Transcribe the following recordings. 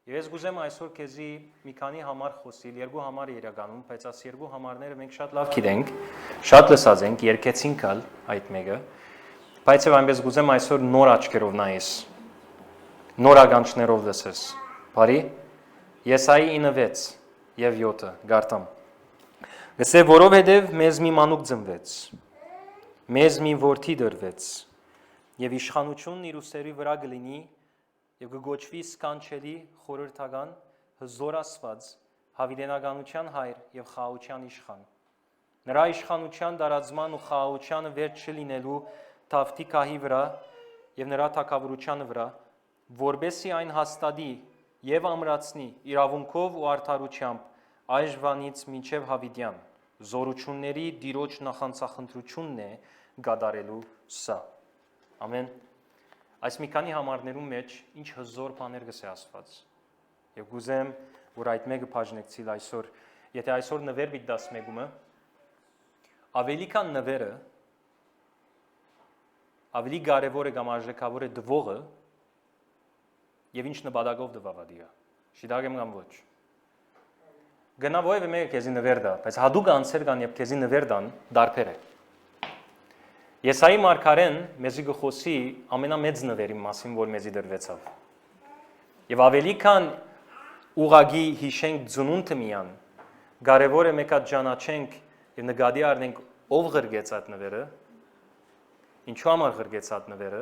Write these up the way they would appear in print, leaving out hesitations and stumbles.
Եվ ես գուզեմ այսօր քեզի մի քանի համար խոսիլ, երկու համար իրականում, բայց այս երկու համարները մենք շատ լավ գիտենք, շատ լսած ենք, երկեցինք ալ այդ մեկը, բայց եւ այնպես գուզեմ այսօր նոր աչքերով նայես, նոր ականջներով լսես։ Բարի Եսայի 9:6 եւ 7 գարտամ։ Գսե որովհետեւ մեզ մի մանուկ ծնվեց, մեզ մի որդի դրվեց, եւ իշխանությունն իր ուսերի վրա կլինի եւ կգոչվի սքանչելի խորհրդական հզոր Աստված, հավիտենականության հայր եւ խաղաղության իշխան։ Նրա իշխանության դարածման ու խաղաղությանը վերջ չլինելու թավթի քահի վրա եւ նրա թագավորության վրա, որբեսի այն հաստատի եւ ամրացնի իրավունքով ու արդարությամբ այժմից մինչեւ հավիտյան, զորությունների Տիրոջ նախանցախնդրությունն է գադարելու սա։ Ամեն։ Այս մի քանի համարներում մեջ ինչ հզոր բաներ գսե Աստված։ Եվ գուզեմ, որ այդ մեկը բաժնեցիլ այսօր, եթե այսօր նվեր բիտ 11-ը, ավելի քան նվերը, ավելի կարևոր է կամ արժեքավոր է դվողը, եւ ինչ նպատակով դվավադիա։ Շիդագ եմ կամ ոչ։ Գնա ովևէ մեկը քեզի նվեր դա, բայց հadouk անցեր կան եւ քեզի նվեր դան դարբեր է։ Եսայի մարգարեն մեզի գխոսի ամենամեծ նվերի մասին, որ մեզի դրվեցավ։ Եվ ավելի քան ուղագի հիշենք ծնունդը միան, կարևոր է մեկ հատ ճանաչենք եւ նկատի առնենք ով ղրգեց այդ նվերը, ինչու համար ղրգեց այդ նվերը,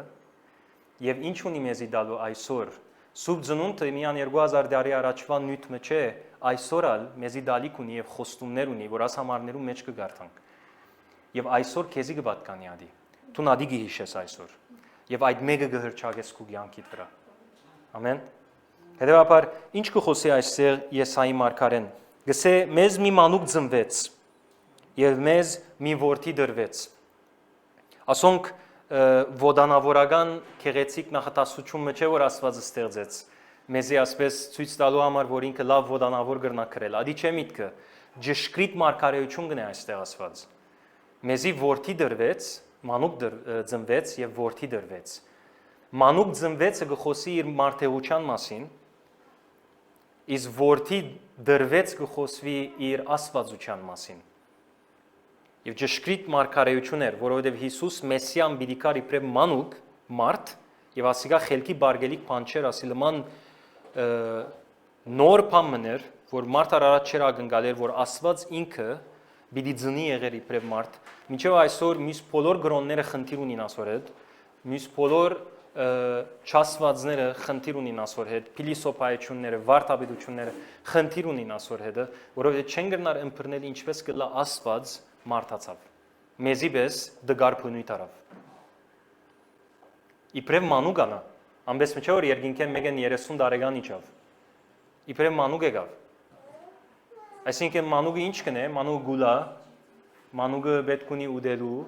եւ ինչ ունի մեզի դալու այսօր։ Սուրբ ծնունդը միան 2000 տարի առաջվա նյութը չէ, այսօր ալ մեզի դալիք ունի եւ խոստումներ ունի, որ աս համարներում մեջ կգարտանք։ Եվ այսօր քեզի կպատկանի ադի։ Դու նադի գիհիշես այսօր։ Եվ այդ մեկը կհրճագես քու կյանքիդ վրա։ Ամեն։ Հետևաբար ինչ կխոսի այսօր Եսայի մարգարեն։ Գսե մեզ մի մանուկ ծնվեց եւ մեզ մի որդի դրվեց։ Ասոնք ոդանավորական քեղեցիկ նախատասությունը չէ, որ Աստվածը ստեղծեց։ Մեզի ասպես ցույց տալու համար, որ ինքը լավ ոդանավոր կրնա քրել։ Ադի չէ միտքը։ Ճշգրիտ մարգարեություն գնա այստեղ ասված։ Մեզի որդի դրվեց, մանուկ ծնվեց եւ որդի դրվեց։ Մանուկ ծնվեցը գխոսի իր մարդեղության մասին, իսկ որդի դրվեց գխոսվի իր աստվածության մասին։ Եվ ճշգրիտ մարգարեություն էր, որովհետեւ Հիսուս Մեսիան բիդիկար իբրև մանուկ մարդ եւ ասիկա խելքի բարգելիք բանչեր ասիլման նոր բամներ, որ մարդ առաջ չեր ակնկալել, որ Աստված ինքը բիդի ծնի եղեր իբրև մարդ, մինչև այսօր մյուս բոլոր գրոնները խնդիր ունին ասոր հետ, մյուս բոլոր չասվածները խնդիր ունին ասոր հետ, փիլիսոփայությունները, վարդապետությունները խնդիր ունին ասոր հետը, որովհետեւ չեն գնար ըմբռնել ինչպես կլա Աստված մարդացավ։ Մեզի պես դգար բնույթ արավ։ Իբրև մանուկ անա, ամբես չէ որ երկինքեն մեկեն 30 տարեկան իջավ։ Իբրև մանուկ եկավ։ Այսինքն մանուկը ինչ կնե, մանուկը գուլա, մանուկը պետք ունի ուդելու,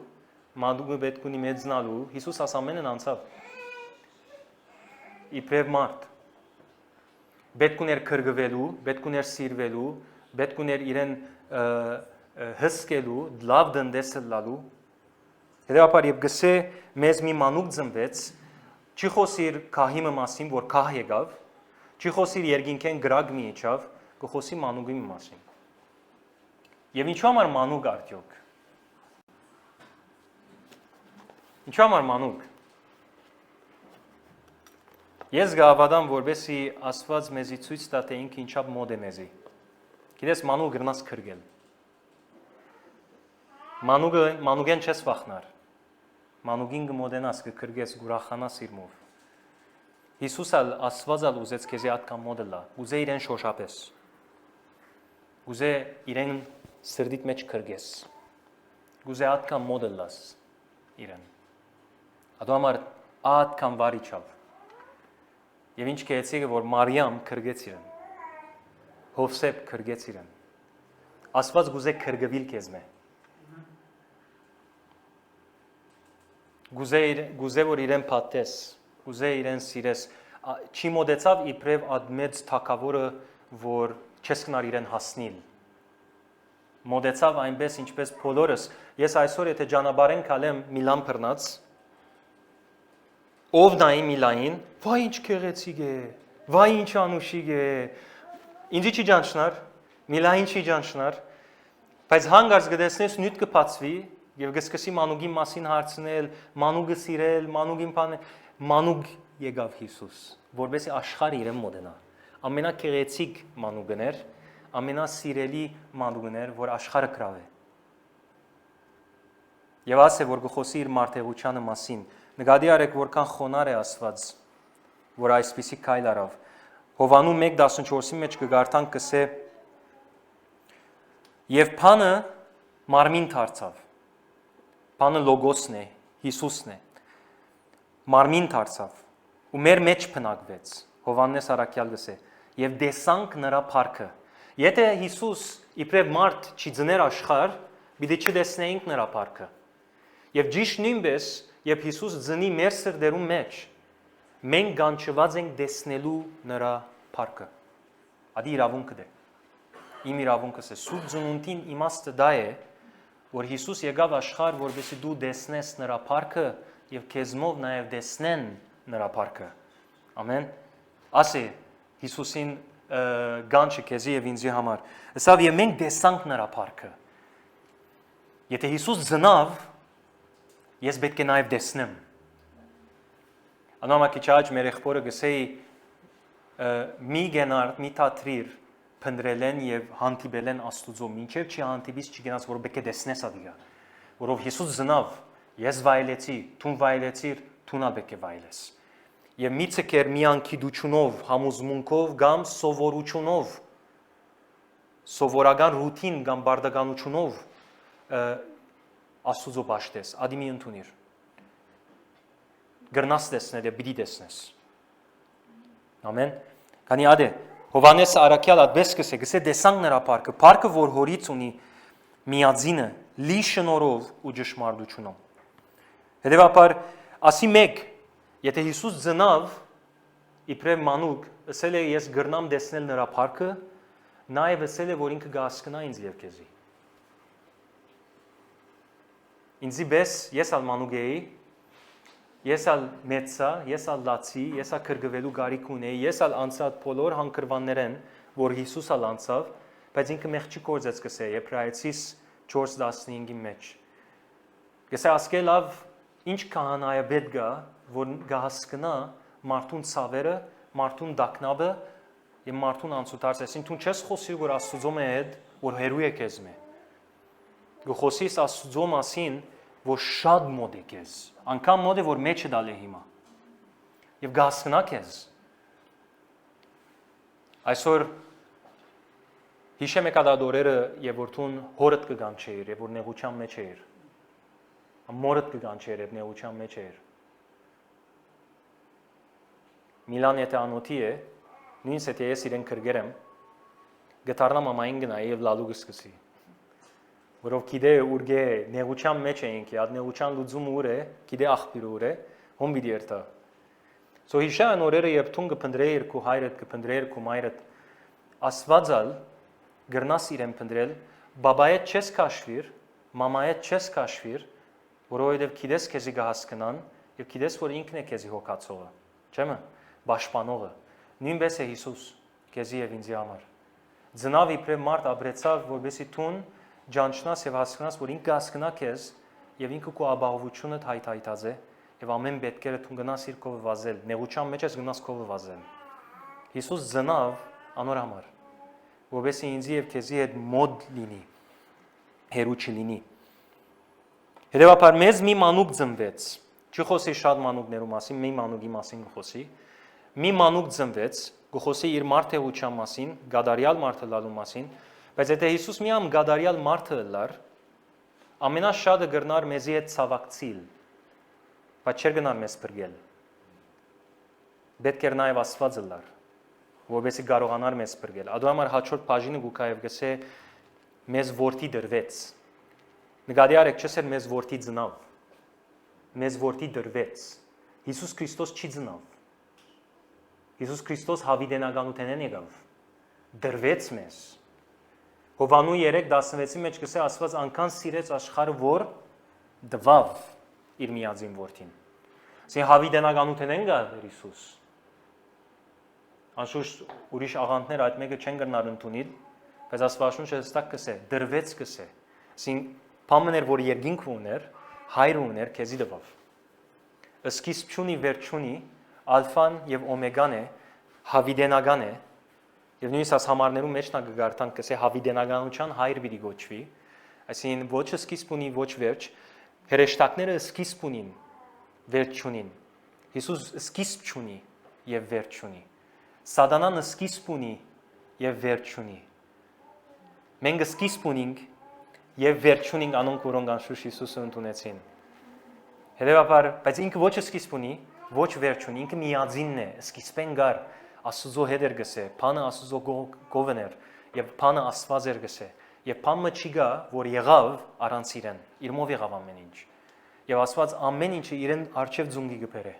մանուկը պետք ունի մեծնալու, Հիսուս աս ամենն անցավ։ Իբրև մարդ։ Պետք ուներ քրգվելու, պետք ուներ սիրվելու, պետք ուներ իրեն հսկելու, լավ դնդեսը լալու։ Հետևաբար եւ գսե մեզ մի մանուկ ծնվեց, չի խոսիր քահիմը մասին, որ քահ եկավ, չի խոսիր երկինքեն գրագ մի իջավ, կխոսի մանուկի մասին։ Եվ ինչու համար մանուկ արդյոք։ Ինչու համար մանուկ։ Ես գավադամ, որբեսի Աստված մեզի ցույց տա, թե ինքը ինչապ մոդ է մեզի։ Գիտես մանուկ գրնաս քրգել։ Մանուկեն չես վախնար։ Մանուկին կմոդենաս, կքրգես, գուրախանաս իրմով։ Հիսուս ալ Աստված ալ ուզեց քեզի ատկան մոդը լա, ուզե իրեն շոշափես։ Ուզե իրեն սրդիդ մեջ քրգես։ Ուզե ատկան մոդը լաս իրեն։ Ադու համար ատկան վարիչավ։ Եվ ինչ կեցիկը, որ Մարիամ քրգեց իրեն։ Հովսեփ քրգեց իրեն։ Աստված գուզե քրգվիլ քեզ մե։ Գուզե որ իրեն փաթես, գուզե իրեն սիրես, չի մոդեցավ իբրև ադմեծ թակավորը, որ չես կնար իրեն հասնիլ։ Մոդեցավ այնպես ինչպես բոլորս, ես այսօր եթե ճանապարհեն կալեմ Միլան բռնած, ով նայի Միլային, վայ ինչ քեղեցիկ է, Վայ ինչ անուշիկ է։ Ինձ չի ճանչնար, միլային չի ճանչնար, բայց հանգարց գտեսնես նյութ կփածվի եւ գսկսի մանուկի մասին հարցնել, մանուկը սիրել, մանուկին բան, մանուկ եկավ Հիսուս, որովհետեւ աշխարհը իրեն մոդենա։ Ամենակեղեցիկ մանուկն էր, ամենասիրելի մանուկն էր, որ աշխարհը կրավ է։ Եվ ասե որ գխոսի իր մարդեղությանը մասին, նկատի արեք որքան խոնար է Աստված, որ այսպիսի քայլ արավ։ Հովանու 1:14-ի մեջ կգարտան կսե եւ բանը մարմին դարձավ։ Բանը լոգոսն է, Հիսուսն է։ Մարմին դարձավ ու մեր մեջ բնակվեց։ Հովաննես Արաքյալ գսե եւ դեսանք նրա փառքը։ Եթե Հիսուս իբրև մարդ չի ծներ աշխարհ, պիտի չտեսնեինք նրա փառքը։ Եվ ճիշտ նույնպես, երբ Հիսուս ծնի մեր սրտերում մեջ, մենք կանչված ենք տեսնելու նրա փառքը։ Ադի իրավունքը դե։ Իմ իրավունքս է սուրբ ծնունդին իմաստը դա է, որ Հիսուս եկավ աշխարհ, որովհետեւ դու տեսնես նրա փառքը եւ քեզմով նաեւ տեսնեն նրա փառքը։ Ամեն։ Ասե Հիսուսին գանչը քեզի եւ ինձի համար։ Սավ եւ մենք տեսանք նրա փառքը։ Եթե Հիսուս ծնավ, ես պետք է նաև տեսնեմ։ Անամակի չաջ մեր եղբորը գսեի մի գենար, մի թատրիր փնդրել են եւ հանդիպել են Աստուծո, մինչեւ չի հանդիպից չգնաց, որ պետք է տեսնես ադիգա, որով Հիսուս ծնավ, ես վայելեցի, դու վայելեցիր, դու պետք է վայելես։ Եվ մի ցկեր մի անկիդությունով, համոզմունքով կամ սովորությունով, սովորական ռուտին կամ բարդականությունով Աստուծո պաշտես, ադի մի ընդունիր։ Գրնաս տեսնել եւ պիտի տեսնես։ Ամեն։ Քանի ադե Հովանես Արաքյալ ադպես գսե դեսանք նրա փառքը, փառքը որ հորից ունի միածինը, լի շնորհով ու ճշմարտությունով։ Հետևաբար ասի մեկ, եթե Հիսուս ծնավ իբրև մանուկ, ասել է ես գրնամ տեսնել նրա փառքը, նաեւ ասել է որ ինքը կհասկանա ինձ եւ քեզի։ Ինձի պես ես ալ մանուկ էի, ես ալ մեծա, ես ալ լացի, ես ալ կրգվելու գարիք ունեի, ես ալ անցած բոլոր հանգրվաններ են, որ Հիսուս ալ անցավ, բայց ինքը մեղ չի կործեց կսե, Եբրայեցիս 4:15-ի մեջ։ Գսե ասկե լավ, ինչ քահանայա պետք գա, որ գահասկնա մարդուն ցավերը, մարդուն դակնաբը եւ մարդուն անցուտարսեսին, դու չես խոսի որ Աստուծո հետ, որ հերու է քեզ մե։ Գխոսիս Աստուծո մասին, որ շատ մոդ է քեզ, անկամ մոդ է որ մեջը դալ է հիմա։ Եվ գահսկնա քեզ։ Այսօր հիշեմ եկա դա դորերը եւ որ դու հորդ կգանչեիր եւ որ նեղության մեջ էիր։ Մորդ կգանչեիր եւ նեղության մեջ էիր։ Միլան եթե անոթի է, նույնս եթե ես իրեն կրգերեմ, գտարնամ ամային գնայի եւ լալու կսկսի։ Որով գիտե ուրգե նեղության մեջ էինք, այդ նեղության լուծումը ուր է, գիտե աղբյուրը ուր է, հոմ պիտի երթա։ Սո հիշան օրերը երբ դու կփնդրեիր քո հայրդ, կփնդրեիր քո մայրդ, Աստվածալ գրնաս իրեն փնդրել, բաբայդ չես քաշվիր, մամայդ չես քաշվիր, որովհետև գիտես քեզի կհասկանան եւ գիտես որ ինքն է քեզի հոգացողը, չէ՞մը, պաշտպանողը։ Նույնպես է Հիսուս քեզի եւ ինձի համար։ Ծնավ իբրև մարդ ապրեցավ, որովհետեւ դու ճանչնաս եւ հասկանաս, որ ինքը հասկանա քեզ եւ ինքը քո ապահովությունը հայթայթած է եւ ամեն պետքերը դու գնաս իր կողը վազել, նեղության մեջ ես գնաս կողը վազել։ Հիսուս ծնավ անոր համար, որովհետեւ ինձի եւ քեզի հետ մոդ լինի, հերու չլինի։ Հետևաբար մեզ մի մանուկ ծնվեց, չխոսի շատ մանուկներու մասին, մի մանուկի մասին գխոսի, մի մանուկ ծնվեց, գխոսի իր մարդեղության մասին, գադարյալ մարդը լալու մասին, բայց եթե Հիսուս միամ գադարյալ մարդը լար, ամենաշատը գրնար մեզի հետ ցավակցիլ, բայց չէր գնար մեզ բրգել։ Պետք էր նաև Աստվածը լար, որովհետեւ կարողանար մեզ բրգել։ Ադու համար հաջորդ բաժինը գուկայև գսե մեզ որդի դրվեց։ Նկատի արեք, չսեր մեզ որդի ծնավ, մեզ որդի դրվեց։ Հիսուս Քրիստոս չի ծնավ։ Հիսուս Քրիստոս հավիտենականութենեն եկավ, դրվեց մեզ։ Հովանու 3:16-ի մեջ գսե Աստված անքան սիրեց աշխարհը, որ դվավ իր միածին որդին։ Ասեն հավիտենականութենեն գա Հիսուս։ Անշուշտ ուրիշ աղանդներ այդ մեկը չեն գնալ ընդունի, բայց Աստվածաշունչը հստակ կսե, դրվեց կսե։ Այսինքն բամներ, որ երկինք ուներ, հայր ուներ, քեզի տվավ։ Սկիզբ չունի, վերջ չունի, ալֆան եւ օմեգան է, հավիդենական է, եւ նույնիսկ այս համարներում մեջ նա կգարտան կսե հավիդենականության հայր պիտի գոչվի, այսինքն ոչ սկիզբ ունի, ոչ վերջ, հրեշտակները սկիզբ ունին, վերջ չունին։ Հիսուս սկիզբ չունի եւ վերջ չունի։ Սատանան սկիզբ ունի եւ վերջ չունի։ Մենք սկիզբ ունենք եւ վերջ չունենք անոնք, որոնք անշուշտ Հիսուսը ընդունեցին։ Հետևաբար, բայց ինքը ոչ սկիզբ ունի, ոչ վերջ ունի, ինքը միածինն է, սկիզբեն գար Աստծո հետ էր գսե, բանը Աստծո գովն էր եւ բանը Աստված էր գսե։ Եվ բանը չի գա, որ եղավ առանց իրեն, իրմով եղավ ամեն ինչ։ Եվ Աստված ամեն ինչը իրեն արչև ձունգի գբերե,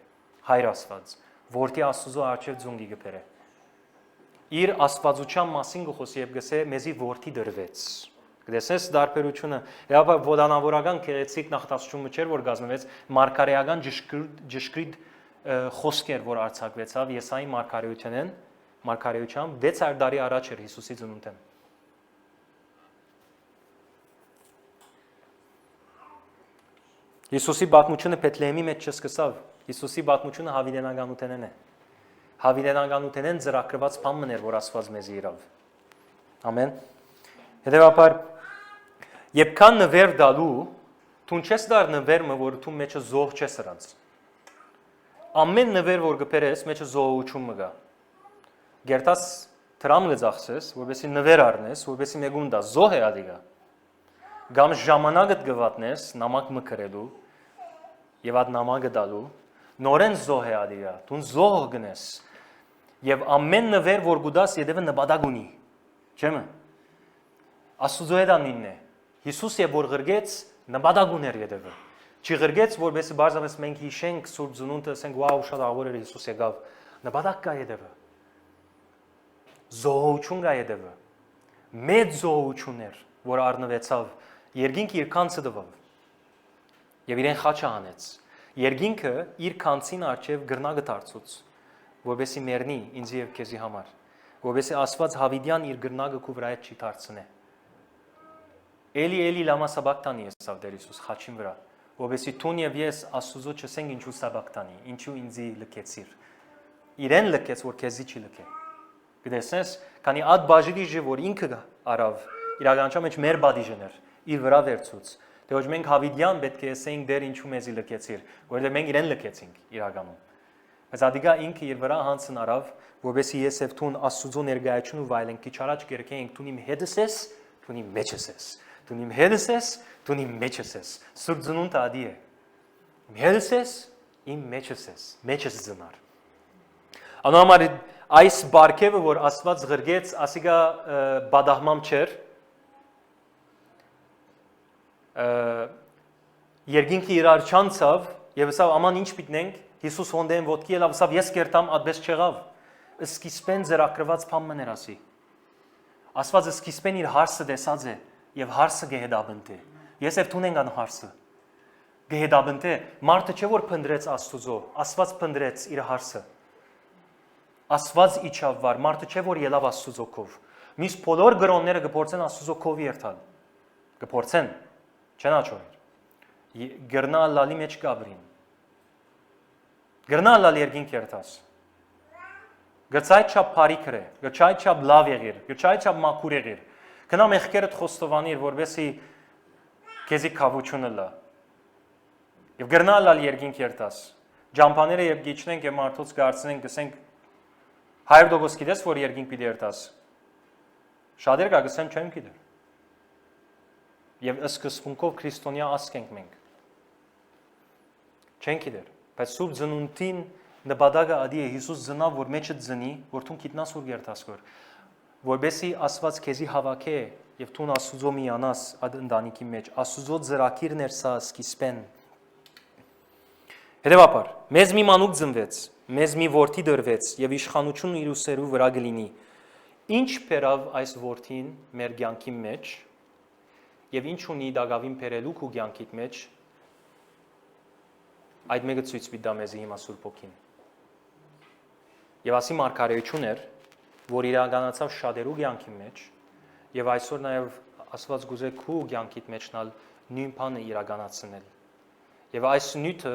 Հայր Աստված, որդի Աստծո արչև ձունգի գբերե։ Իր աստվածության մասին գխոսի եւ գսե մեզի որդի դրվեց։ Գտեսես դարբերությունը, հապա ոդանավորական քերեցիկ նախտասչումը չէր, որ գազմվեց մարգարեական ճշգրիտ խոսքեր, որ արձակվեցավ Եսայի մարգարեությամբ 600 տարի առաջ էր Հիսուսի ծնունդեն։ Հիսուսի պատմությունը Բեթլեհեմի մեջ չսկսավ, Հիսուսի պատմությունը հավիդենականութենն է։ Հավիդենականութենեն ծրագրված բանն էր, որ Աստված մեզի իրավ։ Ամեն։ Հետևաբար, եպքան նվեր դալու, թուն չես դար նվերը, որ թուն մեջը զոհ չես սրանց։ Ամեն նվեր, որ գբերես, մեջը զոհություն մգա։ Գերտաս տրամ գծախսես, որովհետեւ նվեր առնես, որովհետեւ մեգուն դա զոհ է ադիգա։ Գամ ժամանակդ գվատնես, նամակ մկրելու, եւ այդ նամակը դալու, նորեն զոհ է ադիգա, թուն զոհ գնես։ Եվ ամեն նվեր, որ գուդաս, յետևը նպատակ ունի, չեմը։ Աստուծո հետ անինն է։ Հիսուս եւ որ ղրգեց, նպատակ ուներ յետևը։ Չի ղրգեց, որովհետեւ բարձրապես մենք հիշենք Սուրբ Ծնունդը, ասենք, վաու, շատ աղոր էր Հիսուս եկավ։ Նպատակ կա յետևը։ Զոհություն կա յետևը։ Մեծ զոհություն էր, որ առնվեցավ, երկինքը իր կանցը տվավ։ Եվ իրեն խաչը հանեց։ Երկինքը իր կանցին արջև գրնագը դարձուց, որովհետեւ մեռնի ինձ եւ քեզի համար, որովհետեւ Աստված հավիդյան իր գրնագը քու վրա չի դարձնե։ Էլի լամա սաբակտանի եսավ Տեր Հիսուս խաչին վրա, որովհետեւ թուն եւ ես Աստուծո չսենք ինչու սաբակտանի, ինչու ինձի լքեցիր։ Իրեն լքեց, որ քեզի չի լքե։ Գտեսես, քանի այդ բաժիդիժը, որ ինքը արավ, իրականության մեջ մեր բադիժն էր, իր վրա վերցուց։ Թե ոչ մենք հավիդյան պետք է ասենք դեր ինչու մեզի լքեցիր, որովհետեւ մենք իրեն լքեցինք իրականում։ Բայց ադիգա ինքը իր վրա հանցն արավ, որովհետեւ ես եւ թուն Աստուծո ներկայությունը վայելենք, քիչ առաջ կերկենք, թուն իմ հետս ես, թուն իմ մեջս ես, թուն իմ հետս ես, թուն իմ մեջս ես։ Սուրբ Ծնունդը ադի է։ Իմ հետս ես, իմ մեջս ես, մեջս ծնար։ Անոմար այս բարգևը, որ Աստված ղրգեց, ասիգա բադահմամ չէր, երկինքը իրար չանցավ, եւ ասավ աման ինչ պիտնենք, Հիսուս հոնդեն ոտքի ելավ, ասավ ես կերտամ, ադպես չեղավ, սկիզբեն ձեռագրված բանն էր ասի։ Աստված սկիզբեն իր հարսը դեսած է եւ հարսը գեհդաբնտե։ Ես եւ թուն ենք ան հարսը։ Գեհդաբնտե, մարդը չէ որ փնդրեց Աստուծո, Աստված փնդրեց իր հարսը։ Աստված իջավ վար, մարդը չէ որ ելավ Աստուծո կով։ Միս բոլոր գրոնները կփորձեն Աստուծո կովի երթալ։ Կփորձեն, չեն աչորեր։ Գրնալ լալի մեջ կաբրին։ Գրնալ լալ երկինք երթաս։ Գծայ չափ բարիքր է, գծայ չափ լավ եղիր, գծայ չափ մաքուր եղիր։ Գնա մեղքերդ խոստովանիր, որովհետեւ քեզի քավությունը լա։ Եվ գրնալ լալ երկինք երթաս։ Ջամփաները երբ գիչնենք եւ մարդոց գարցնենք, գսենք 100% գիտես, որ երկինք պիտի երթաս։ Շատեր կա գսեն չեմ գիտեր։ Եվ սկզբունքով քրիստոնյա ասք ենք մենք։ Չեն գիտեր, բայց Սուրբ Ծնունդին նպատակը ադի է Հիսուս ծնավ, որ մեջը ծնի, որ թուն գիտնաս որ երթասկոր, որբեսի Աստված քեզի հավաքե եւ թուն Աստուծո միանաս այդ ընտանիքի մեջ, Աստուծո ծրագիրն էր սա սկիզբեն։ Հետևաբար, մեզ մի մանուկ ծնվեց, մեզ մի որդի դրվեց եւ իշխանությունը իր ուսերու վրա գլինի։ Ինչ բերավ այս որդին մեր կյանքի մեջ եւ ինչ ունի դակավին բերելու քու կյանքիդ մեջ, այդ մեկը ցույց պիտի դա մեզի հիմա Սուրբ Օքին։ Եվ ասի մարգարեություն էր, որ իրականացավ շատերու կյանքի մեջ, եւ այսօր նաեւ Աստված գուզե քու կյանքիդ մեջնալ նույն բանը իրականացնել։ Եվ այս նյութը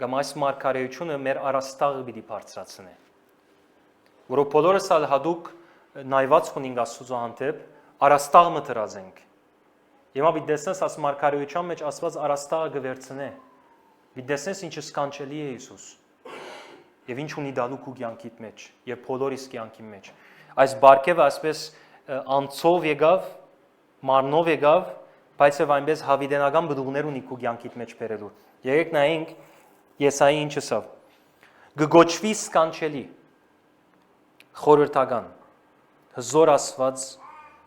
կամ այս մարգարեությունը մեր առաստաղը պիտի բարձրացնի։ Որով բոլորս ալ հadouk նայված ունենք Աստծո հանդեպ, առաստաղը դրած ենք։ Հիմա պիտի տեսնես այս մարգարեության մեջ Աստված առաստաղը կվերցնի։ Պիտի տեսնես ինչ սքանչելի է Հիսուս։ Եվ ինչ ունի դալու քու կյանքիդ մեջ, եւ բոլորիս կյանքի մեջ։ Այս բարգևը այսպես անցով եկավ, մարմնով եկավ, բայց եւ այնպես հավիտենական բդուղներ ունի քու կյանքիդ մեջ բերելու։ Եկեք նայենք Եսայի ինչ ասավ։ Գգոչվի սքանչելի, խորհրդական, հզոր Աստված,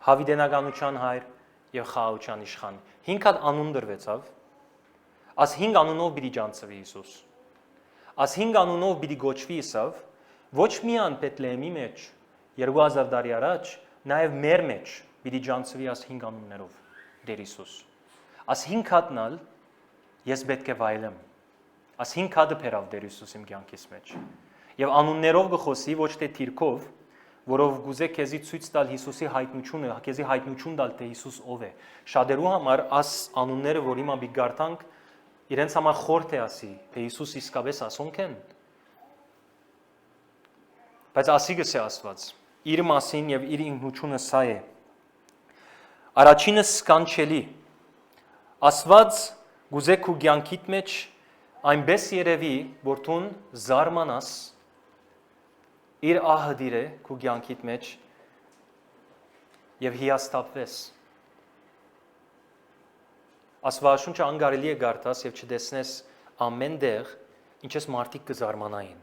հավիտենականության հայր եւ խաղաղության իշխան։ 5 հատ անուն դրվեցավ։ Աս 5 անունով պիտի ջանցվի Հիսուս։ Աս 5 անունով պիտի գոչվի Իսավ, ոչ միայն Բեթլեհեմի մեջ 2000 տարի առաջ, նաև մեր մեջ պիտի ջանցվի աս 5 անուններով Տեր Հիսուս։ Աս 5 հատնալ ես պետք է վայելեմ։ Աս 5 հատը բերավ Տեր Հիսուս իմ կյանքիս մեջ։ Եվ անուններով գխոսի ոչ թե թիրքով, որով գուզե քեզի ցույց տալ Հիսուսի հայտնությունը, քեզի հայտնություն տալ թե Հիսուս ով է։ Շատերու համար աս անունները, որ հիմա պիտի գարտանք, իրենց համար խորթ է ասի, թե Հիսուս իսկապես ասոնք են։ Բայց ասի գսե Աստված, իր մասին եւ իր ինքնությունը սա է։ Առաջինը սքանչելի։ Աստված գուզե քու կյանքիդ մեջ այնպես երևի, որ դու զարմանաս իր ահը դիրե քու կյանքիդ մեջ եւ հիասթափվես։ Աստվածաշունչը անգարելի է գարտաս եւ չտեսնես ամեն դեղ ինչպես մարդիկ կզարմանային,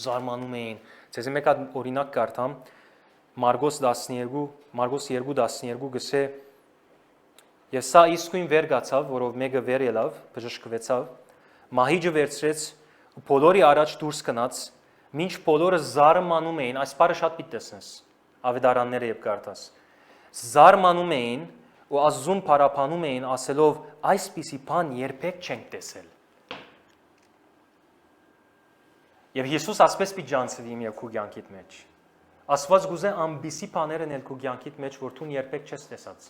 զարմանում էին։ Ձեզ մեկ հատ օրինակ կարդամ Մարգոս 2:12 գսե եւ սա իսկույն վեր գացավ, որով մեկը վեր ելավ, բժշկվեցավ, մահիճը վերցրեց ու բոլորի առաջ դուրս գնաց, մինչ բոլորը զարմանում էին, այս բառը շատ պիտի տեսնես, ավետարանները եւ կարդաս։ Զարմանում էին ու Աստծուն փառաբանում էին ասելով այսպիսի բան երբեք չենք տեսել։ Եվ Հիսուս ասպես պիտի ջանցվի իմ եւ քու կյանքիդ մեջ։ Աստված գուզե ամբիսի բաներ են քու կյանքիդ մեջ, որ դու երբեք չես տեսած։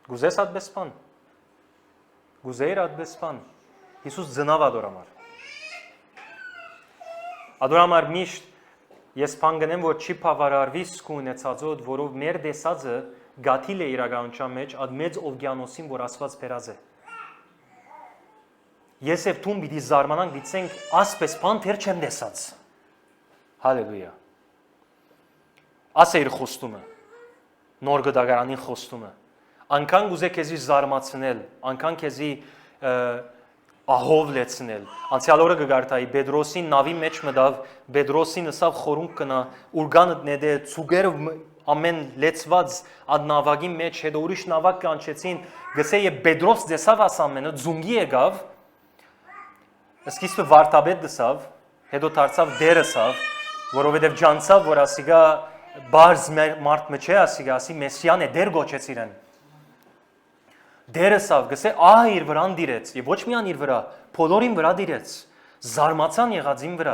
Գուզես այդպես բան։ Գուզեիր այդպես բան։ Հիսուս ծնավ ադորամար։ Ադորամար միշտ ես բան գնեմ, որ չի բավարարվի սկու ունեցածոդ, որով մեր տեսածը գաթիլ է իրականության մեջ, այդ մեծ օվկիանոսին, որ Աստված բերած է։ Ես եւ դու պիտի զարմանանք, դիցենք ասպես բան թեր չեմ տեսած։ Հալելույա։ Ասե իր խոստումը։ Նոր գդագարանին խոստումը։ Անկան գուզե քեզի զարմացնել, անկան քեզի ահով լեցնել։ Անցյալ օրը գգարտայի Պետրոսին նավի մեջ մտավ, Պետրոսին ասավ խորունկ կնա, ուրգանը նեդե ցուգերը ամեն լեցված ad նավակի մեջ, հետո ուրիշ նավակ կանչեցին, գսե եւ Պետրոս դեսավ ասամենը, ձունգի եկավ, սկիզբը վարտաբեդ դսավ, հետո դարձավ դերսավ, որովհետեւ ջանցավ, որ ասիգա բարձ մարդ մեջ է, ասի մեսիան է, դեր գոչեց իրեն։ Դերսավ գսե ահ իր վրան դիրեց, եւ ոչ միան իր վրա, բոլորին վրա դիրեց, զարմացան եղածին վրա։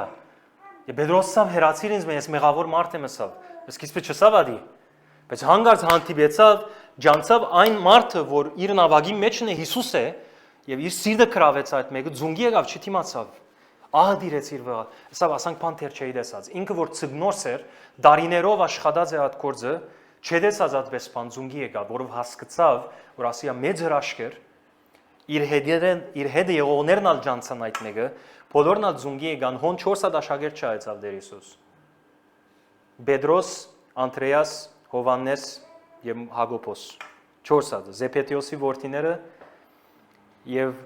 Եվ Պետրոսով հերացիր ինձ մեզ մեղավոր մարդ եմ ասավ, սկիզբը չսավ ադի, բայց հանգարց հանդիպեցավ, ջանցավ այն մարդը, որ իր նավակի մեջն է Հիսուս է, եւ իր սիրտը քրավեց այդ մեկը, ձունգի եկավ, չթիմացավ։ Ահ դիրեց իր վրա, ասավ ասանք բան թեր չէի տեսած։ Ինքը որ ցգնորս էր, դարիներով աշխատած է այդ գործը, չդեսած այդպես բան ձունգի եկավ, որով հասկացավ, որ ասիա մեծ հրաշք էր, իր հետ եղողներն ալ ջանցան այդ մեկը, բոլորն ալ ձունգի եկան, հոն 4 հատ աշակերտ չայցավ Տեր Հիսուս։ Պետրոս, Անդրեաս, Հովաննես եւ Հակոբոս 4 հատ, Զեբեդեոսի որդիները եւ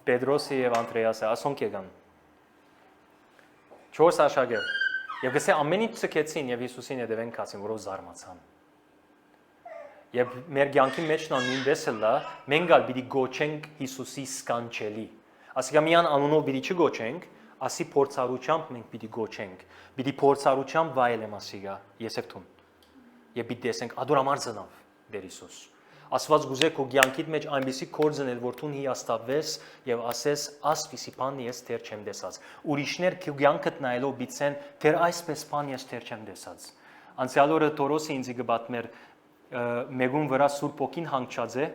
Պետրոսի եւ Անդրեասը ասոնք եկան։ 4 աշակերտ։ Եվ գսե ամեն ինչ ցկեցին եւ Հիսուսին հետևեն կացին, որով զարմացան։ Եվ մեր կյանքի մեջ նույնպես է լա, մենք ալ պիտի գոչենք Հիսուսի սքանչելի։ Ասիկա միան անունով պիտի չգոչենք, ասի փորձառությամբ մենք պիտի գոչենք։ Պիտի փորձառությամբ վայելեմ ասիկա, ես եք թուն։ Եվ պիտի տեսենք ադորամար ծնավ Տեր Հիսուս։ Աստված գուզե քո կյանքիդ մեջ այնպիսի կորձնել, որ դու հիաստատվես եւ ասես ասպիսի բան ես դեռ չեմ տեսած։ Ուրիշներ քո կյանքդ նայելով բիցեն դեռ այսպես բան ես դեռ չեմ տեսած։ Անցյալ օրը Տորոսը ինձ գբատմեր մեգուն վրա Սուրբ Օքին հանգչած է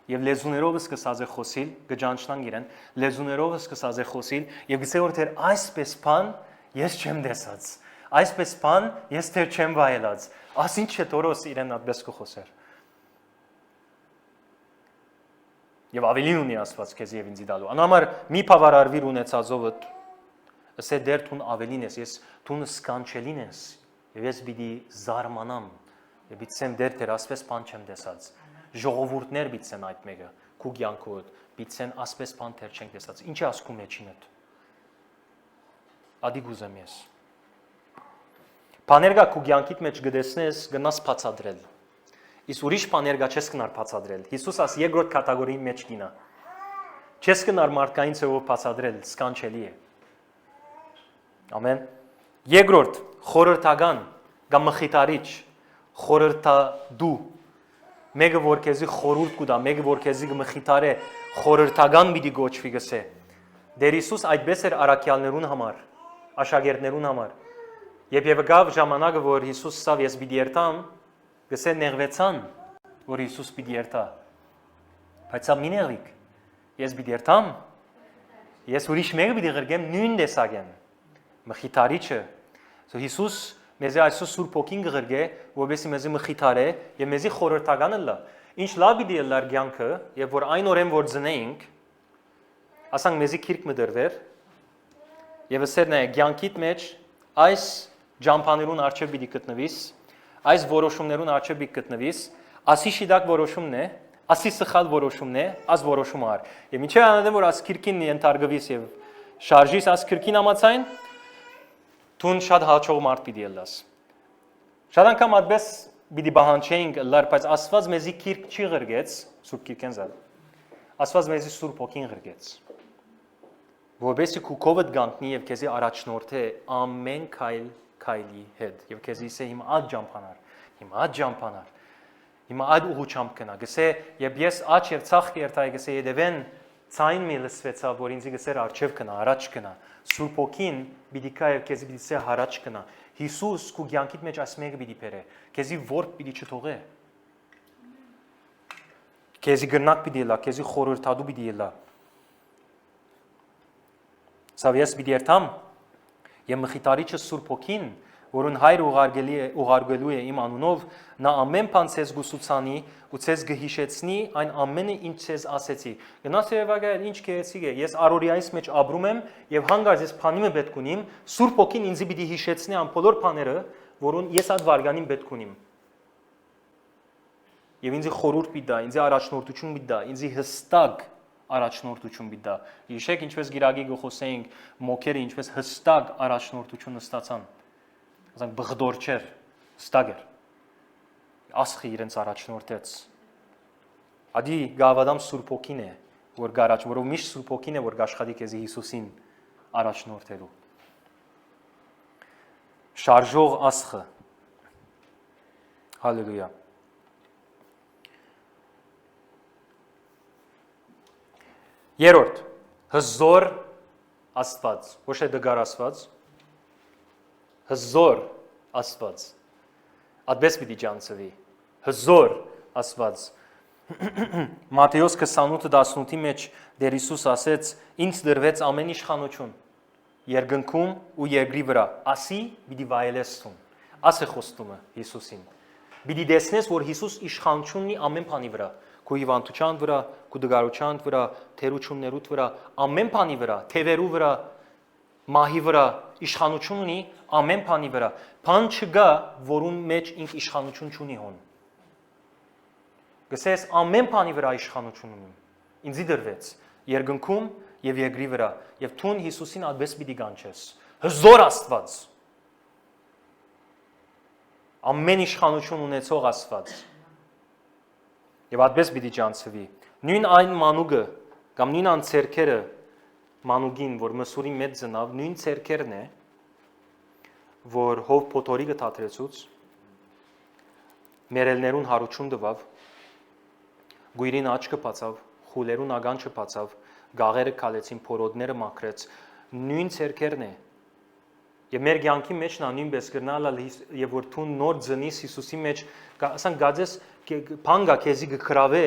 եւ լեզուներով սկսած է խոսիլ, գճանչնան իրեն, լեզուներով սկսած է խոսիլ եւ գսե որ դեռ այսպես բան ես չեմ տեսած։ Այսպես բան ես դեռ չեմ վայելած։ Ասինչ է Տորոս իրեն այդպես կխոսեր։ Եվ ավելին ունի Աստված քեզ եւ ինձ դալու։ Անհամար մի բավարարվիր ունեցածովը, ասե դեռ դու ավելին ես դու սկանչելին ես եւ ես պիտի զարմանամ եւ բիցեմ դեռ ասպես բան չեմ տեսած։ Ժողովուրդներ բիցեն այդ մեկը, քու կյանքոդ, բիցեն ասպես բան դեռ չենք տեսած։ Ինչ է ասում մեջինդ։ Ադի գուզեմ ես։ Բաներգա քու կյանքիդ մեջ գտեսնես գնաս բացադրել։ Իսկ ուրիշ բաներգա չես կնար բացադրել։ Հիսուս աս երկրորդ կատեգորիի մեջ կինա։ Չես կնար մարդկային ցավով բացադրել, սկանչելի է։ Ամեն։ Երկրորդ խորհրդական կամ մխիթարիչ, խորհրդադու։ Մեկը որ քեզի խորհուրդ կուտա, մեկը որ քեզի մխիթարե, խորհրդական պիտի գոչվի գսե։ Դեր Հիսուս այդպես էր արաքյալներուն համար, աշակերտներուն համար։ Եվ գավ ժամանակը, որ Հիսուս սավ ես պիտի երթամ, գսե նեղվեցան, որ Հիսուս պիտի երթա։ Բայց սա մի նեղվիկ։ Ես պիտի երթամ, ես ուրիշ մեկը պիտի ղրգեմ նույն տեսակեն։ Մխիթարիչը։ Հիսուս մեզի այսօր Սուրբ Օքին գղրգե, որովհետեւ մեզի մխիթար է եւ մեզի խորհրդական լա։ Ինչ լավ պիտի լար կյանքը, եւ որ այն օրեն որ ծնեինք, ասանք մեզի քիրք մդրվեր, եւ ասեր նայ կյանքիդ մեջ այս ջամփաներուն արչեւ պիտի գտնվիս, այս որոշումներուն արչեւ պիտի գտնվիս, ասի շիդակ որոշումն է, ասի սխալ որոշումն է, աս որոշումը ար։ Եվ ինչե անադեմ որ աս քիրքին ենթարկվիս եւ շարժիս աս քիրքին ամացայն Տուն շատ հաճող մարդ պիտի ելաս։ Շատ անգամ այդպես պիտի բանջեինք լար, բայց Աստված մեզի քիրք չի ղրգեց, Սուրբ Քիրքեն զալ։ Աստված մեզի Սուրբ Օքին ղրգեց։ Որովհետեւ քու կովդ գանտնի եւ քեզի առաջնորդե ամեն քայլի հետ եւ քեզի ասե հիմա այդ ջամփանար, հիմա այդ ջամփանար, հիմա այդ ուղուճամ կնա։ Գսե եւ ես աչ եւ ցախ կերտայ գսե եդևեն ցայն մի լսվեցավ, որ ինձ գսեր արչեւ կնա, առաջ կնա։ Սուրբ Օքին պիտի կա եւ քեզի պիտի սե հարաճ կնա։ Հիսուս քու կյանքիդ մեջ այս մեկը պիտի բերե։ Քեզի ворդ պիտի չթողե։ Քեզի գնակ պիտի լա, քեզի խորհրդադու պիտի լա։ Սավես պիտի երթամ եւ մխիթարիչը Սուրբ Օքին, որուն հայր ուղարկելու է իմ անունով, նա ամեն բան ցեզ գուսուցանի ու ցեզ գհիշեցնի այն ամենը ինչ ցեզ ասեցի։ Գնաս երևակայել ինչ կեցիկ է։ Ես արորիայից մեջ ապրում եմ եւ հանգարց ես բանիմը պետք ունիմ, Սուրբ Օքին ինձ պիտի հիշեցնի ան բոլոր բաները, որուն ես այդ վարգանին պետք ունիմ։ Եվ ինձ խորհուրդ պիտի դա, ինձ առաջնորդություն պիտի դա, ինձ հստակ առաջնորդություն պիտի դա։ Հիշեք ինչպես գիրագի գխոսեինք մոքերը ինչպես հստակ առաջնորդություն ստացան։ Ասենք բղդոր չէր, հստակ էր։ Ասխի իրենց առաջնորդեց։ Ադի գավադամ Սուրբ Օքին է, որ գարաչ, որով միշտ Սուրբ Օքին է, որ գաշխատի քեզի Հիսուսին առաջնորդելու։ Շարժող ասխը։ Հալելույա։ Երորդ, հզոր Աստված, ոչ թե դգար Աստված, հզոր Աստված, ադպես պիտի ջանցվի, հզոր Աստված, Մատթեոս 28:18-ի մեջ Տեր Հիսուս ասեց, ինձ դրվեց ամեն իշխանություն, երկնքում ու երկրի վրա, ասի պիտի վայելես տուն, աս է խոստումը Հիսուսին, պիտի տեսնես, որ Հիսուս իշխանություն ունի ամեն բանի վրա, քո հիվանդության վրա, քո դգարության վրա, թերություններուդ վրա, ամեն բանի վրա, թևերու վրա, մահի վրա իշխանություն ունի ամեն բանի վրա։ Բան չկա, որուն մեջ ինք իշխանություն չունի հոն։ Գսես ամեն բանի վրա իշխանություն ունի։ Ինձի դրվեց երկնքում եւ երկրի վրա, եւ թուն Հիսուսին այդպես պիտի կանչես։ Հզոր Աստված։ Ամեն իշխանություն ունեցող Աստված։ Եվ այդպես պիտի ջանցվի։ Նույն այն մանուկը կամ նույն այն ցերքերը մանուկին, որ մսուրի մեծ ծնավ, նույն ցերքերն է, որ հով փոթորիկը թատրեցուց, մերելներուն հարություն տվավ, գույրին աչքը բացավ, խուլերուն ագանչը բացավ, գաղերը քալեցին, փորոդները մաքրեց, նույն ցերքերն է։ Եվ մեր կյանքի մեջ նա նույնպես կրնալ եւ որ դու նոր ծնիս Հիսուսի մեջ, ասենք գածես բան գա քեզի գկրավե,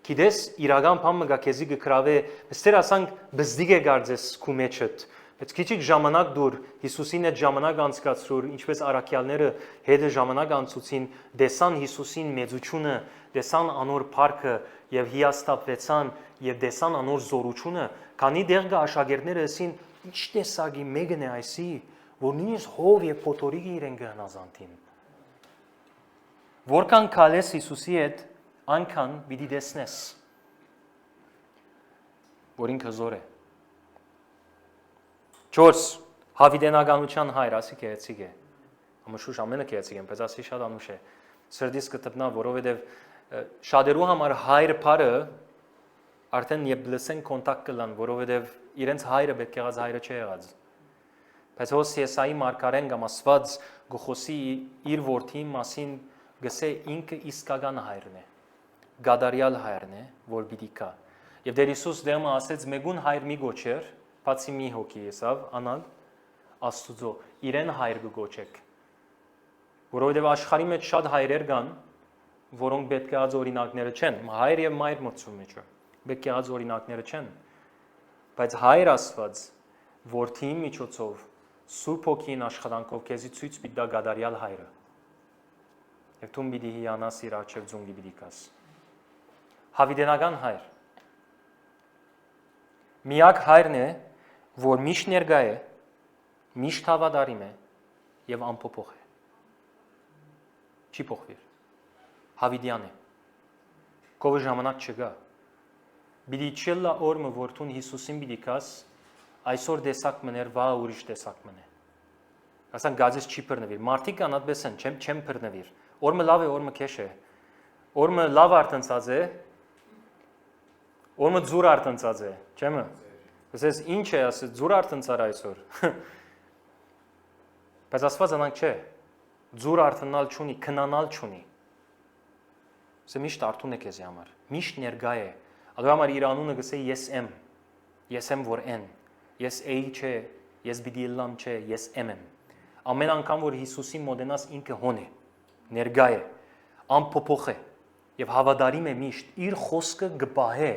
գիտես իրական բանը գա քեզի գկրավե, այստեղ ասենք բզդիգ է գարձես քու մեջդ։ Բայց քիչիկ ժամանակ դուր Հիսուսին այդ ժամանակ անցկացրուր, ինչպես առաքյալները հետը ժամանակ անցուցին, դեսան Հիսուսին մեծությունը, դեսան անոր փառքը եւ հիաստապվեցան եւ դեսան անոր զորությունը, քանի դեռ գա աշակերտները ասին, ինչ տեսակի մեկն է այսի, որ նույնիսկ հով եւ փոթորիկը իրեն գնազանտին։ Որքան քալես Հիսուսի հետ, այնքան պիտի տեսնես, որ ինքը զոր է։ 4. Հավիտենականության հայր, ասի կեցիկ է։ Ամշուշ ամենը կեցիկ են, բայց ասի շատ անուշ է։ Սրդիս կտպնա, որովհետև շատերու համար հայր բարը արդեն երբ լսեն կոնտակտ կլան, որովհետև իրենց հայրը պետք եղած հայրը չի եղած։ Բայց հոս Եսայի մարգարեն կամ Աստված գխոսի իր որդի մասին գսե ինքը իսկական հայրն է, գադարյալ հայրն է, որ պիտի կա։ Եվ դեր Հիսուս դերմը ասեց մեգուն հայր մի գոչեր, բացի մի հոգի եսավ, անալ Աստուծո, իրեն հայր գոչեք։ Որովհետև աշխարհի մեջ շատ հայրեր կան, որոնք պետք է ած օրինակները չեն, հայր եւ մայր մտցում մեջ, պետք է ած օրինակները չեն։ Բայց հայր Աստված, որդի միջոցով, Սուրբ Հոգին աշխատանքով քեզի ցույց պիտի դա գադարյալ հայրը։ Եվ դու պիտի հիանաս իր աչև ձունգի պիտի կաս։ Հավիտենական հայր։ Միակ հայրն է, որ միշտ ներկա է, միշտ հավատարիմ է եւ անփոփոխ է։ Չի փոխվիր։ Հավիտյան է։ Կովը ժամանակ չգա։ Բիդի չելա օրը, որ դու Հիսուսին պիտի կաս, այսօր տեսակ մներ, վա ուրիշ տեսակ մներ։ Ասան գազես չի բռնվիր։ Մարդիկ անատպես են, չեմ բռնվիր։ Օրը լավ է, օրը քեշ է։ Օրը լավ արտնցած է։ Օրը ձուր արտնցած է, չեմը։ Ասես ինչ է, ասես ձուր արտնցար այսօր։ Բայց Աստված անանք չէ։ Ձուր արտնալ չունի, քնանալ չունի։ Սա միշտ արթուն է քեզի համար։ Միշտ ներկա է։ Ադու համար իր անունը գսե ես եմ։ Ես եմ որ են։ Ես էի չէ, ես պիտի լամ չէ, ես եմ։ Ամեն անգամ որ Հիսուսի մոդենաս ինքը հոն է, ներկա է, անփոփոխ է եւ հավատարիմ է միշտ իր խոսքը գբահե,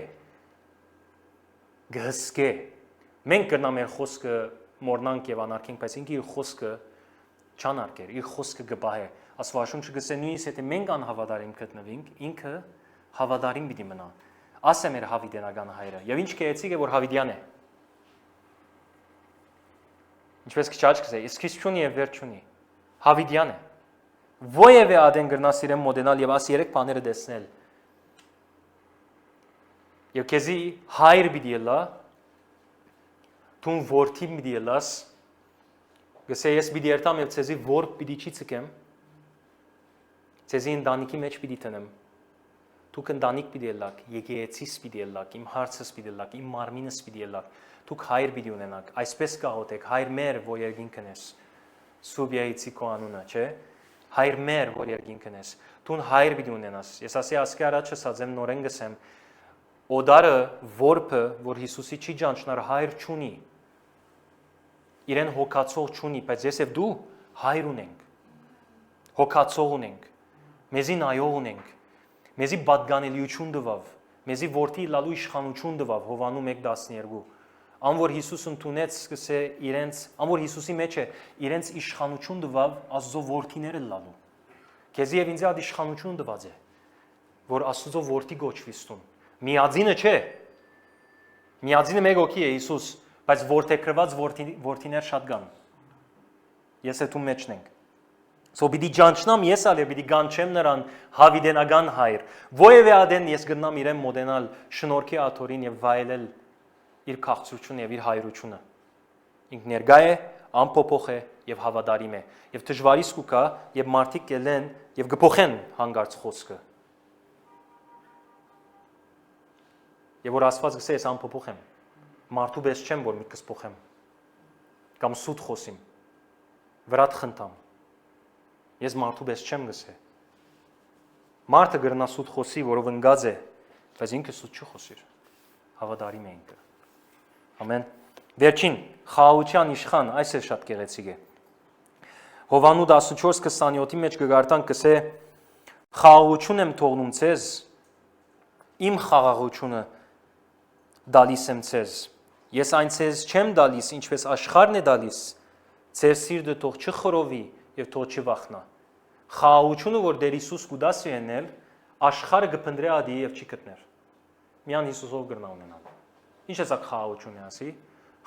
գհսկե։ Մենք կրնա մեր խոսքը մորնանք եւ անարգենք, բայց ինքը իր խոսքը չանարգեր, իր խոսքը գբահե։ Աստվածաշունչը գսե նույնիսկ եթե մենք անհավատարիմ գտնվենք, ինքը հավատարիմ պիտի մնա։ Ասե մեր հավիտենական հայրը։ Եվ ինչ կեցիկ է որ հավիտյան է։ Ինչպես քիչ կսե, իսկ չունի եւ վեր չունի։ Հավիտյան է։ Ովևէ ադեն գրնաս իրեն մոդենալ եւ աս երեք բաները տեսնել։ Եվ քեզի հայր պիտի ելա, դու որդի պիտի ելաս, գսե ես պիտի երթամ եւ ցեզի որ պիտի չի ցկեմ, ցեզի ընտանիքի մեջ պիտի տնեմ։ Դուք ընտանիք պիտի ելաք, եկեղեցիս պիտի ելաք, իմ հարցս պիտի ելաք, իմ մարմինս պիտի ելաք, դուք հայր պիտի ունենաք, այսպես կահոտեք, հայր մեր, որ երկինքն ես, Սուրբ Եղիցի քո անունը, չէ՞։ Հայր մեր, որ երկինքն ես, դու հայր պիտի ունենաս։ Ես ասի ասկի առաջ ասեմ նորեն գսեմ, օդարը որբը, որ Հիսուսի չի ճանչնար հայր չունի, իրեն հոգացող չունի, բայց ես եւ դու հայր ունենք, հոգացող ունենք, մեզի նայող ունենք, մեզի պատգանելիություն տվավ, մեզի որդի լալու իշխանություն տվավ Հովանու 1:12, անոր Հիսուս ընդունեց սկսե իրենց, անոր Հիսուսի մեջ է իրենց իշխանություն տվավ Աստծո որդիները լալու։ Քեզի եւ ինձ այդ իշխանություն տված է, որ Աստծո որդի գոչվիս տուն։ Միածինը չէ։ Միածինը մեկ հոգի է Հիսուս, բայց որդեգրված որդիներ շատ կան։ Ես այդ ու մեջն ենք։ Սո պիտի ճանչնամ ես ալ եւ պիտի գանչեմ նրան հավիտենական հայր։ Ովևէ ադեն ես գտնամ իրեն մոդենալ շնորհքի աթորին եւ վայելել իր քաղցրությունը եւ իր հայրությունը։ Ինք ներկա է, անփոփոխ է եւ հավատարիմ է։ Եվ դժվարից կուկա եւ մարդիկ կելեն եւ գփոխեն հանգարց խոսքը։ Եվ որ Աստված գսե ես անփոփոխ եմ։ Մարդու պես չեմ որ միտքս փոխեմ։ Կամ սուտ խոսիմ։ Վրատ խնդամ։ Ես մարդու պես չեմ գսե։ Մարդը գրնա սուտ խոսի, որով ընկած է բայց ինքը սուտ չխոսիր, հավատարիմ է ինքը, ամեն, վերջին, խաղաղության իշխան, այս է շատ գեղեցիկ է, Հովանու 14:27-ի մեջ կգարտան կսե, խաղաղություն եմ թողնում ցեզ, իմ խաղաղությունը դալիս եմ ցեզ, ես այն ցեզ չեմ դալիս, ինչպես աշխարհն է դալիս, ձեր սիրտը թող չխռովի եւ թող չվախնա, խաղաղությունը, որ Տեր Հիսուս կուտասի ենել, աշխարհը կփնտրի ադի եւ չի գտներ, միան Հիսուսով կգնա ունենալ, ինչ է սա խաղաղությունը ասի,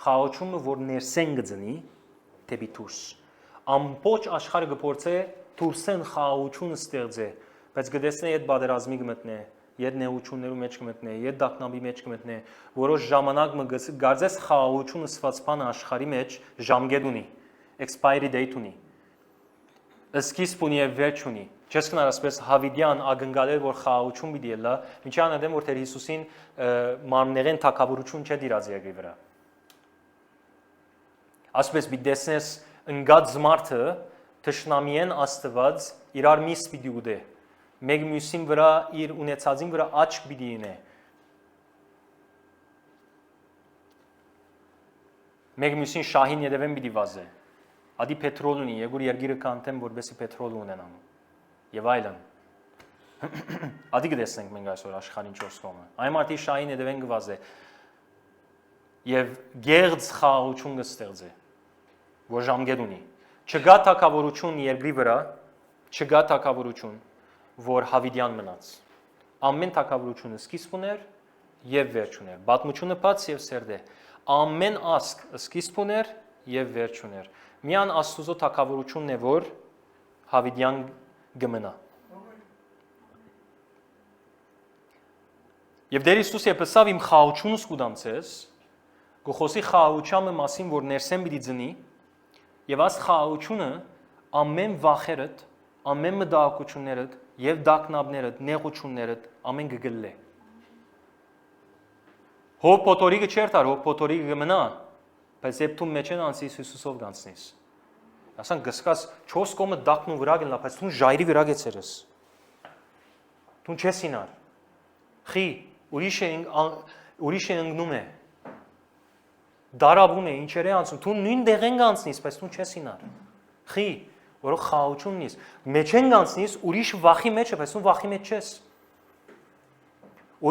խաղաղությունը, որ ներսեն գծնի, դեպի դուրս, ամբողջ աշխարհը կփորձե դուրսեն խաղաղությունը ստեղծե, բայց կտեսնե այդ բادرազմի կմտնե, այդ նեղություններու մեջ կմտնե, այդ դակնաբի մեջ կմտնե, որոշ ժամանակ մը գարձես խաղաղությունը սված բանը աշխարհի մեջ ժամկետ ունի, expiry date ունի, սկիզբ ունի եւ վերջ ունի, չես կնար ասպես Հավիդյան ակնկալել, որ խաղաղություն պիտի ելա, միջան դեմ որ Տեր Հիսուսին մարմնեղեն թակավորություն չէ դիրած երկրի վրա, ասպես պիտի տեսնես ընկած մարդը թշնամիեն Աստված իրար միս պիտի ուտե, մեկ մյուսին վրա իր ունեցածին վրա աչք պիտի ինե, մեկ մյուսին շահին ետևեն պիտի վազե, ադի պետրոլ ունի, եգուր երգիրը կանտեմ, որբեսի պետրոլ ունենամ, եւ այլն, ադի կտեսնենք մենք այսօր աշխարհին 4 կողմը, այն մարդի շահին ետևեն կվազե, եւ գեղձ խաղաղություն կստեղծե, որ ժամկետ ունի, չկա թակավորություն երկրի վրա, չկա թակավորություն, որ Հավիդյան մնաց, ամեն թակավորությունը սկիզբ ուներ եւ վերջ ուներ, պատմությունը բաց եւ սերտ է, ամեն ասկ սկիզբ ուներ եւ վերջ ուներ, միան Աստուծո թակավորությունն է, որ Հավիդյան գմնա, եւ Տեր Հիսուս եպսավ իմ խաղաղությունս կուտամ ցեզ, գոխոսի խաղաղության մասին, որ ներսեն պիտի ծնի, եւ այս խաղաղությունը ամեն վախերդ, ամեն մտահոգություններդ եւ դակնաբներդ, նեղություններդ ամեն կգլե։ Հով փոթորիկը չէր տար, հով փոթորիկը կմնա, բայց երբ դու մեջ են անցիս Հիսուսով գանցնես։ Ասան գսկաս 4 կողմը դակնու վրա գնա, բայց դու ժայռի վրա գեցերես։ Դու չես ինար։ Խի, ուրիշը ընկնում է։ Դարաբուն է, ինչեր է անցում, դու նույն դեղեն գանցնես, բայց դու չես ինար։ Խի, որով խաղաղություն ունիս, մեջ են գանցնես, ուրիշը վախի մեջ է, բայց դու վախի մեջ չես։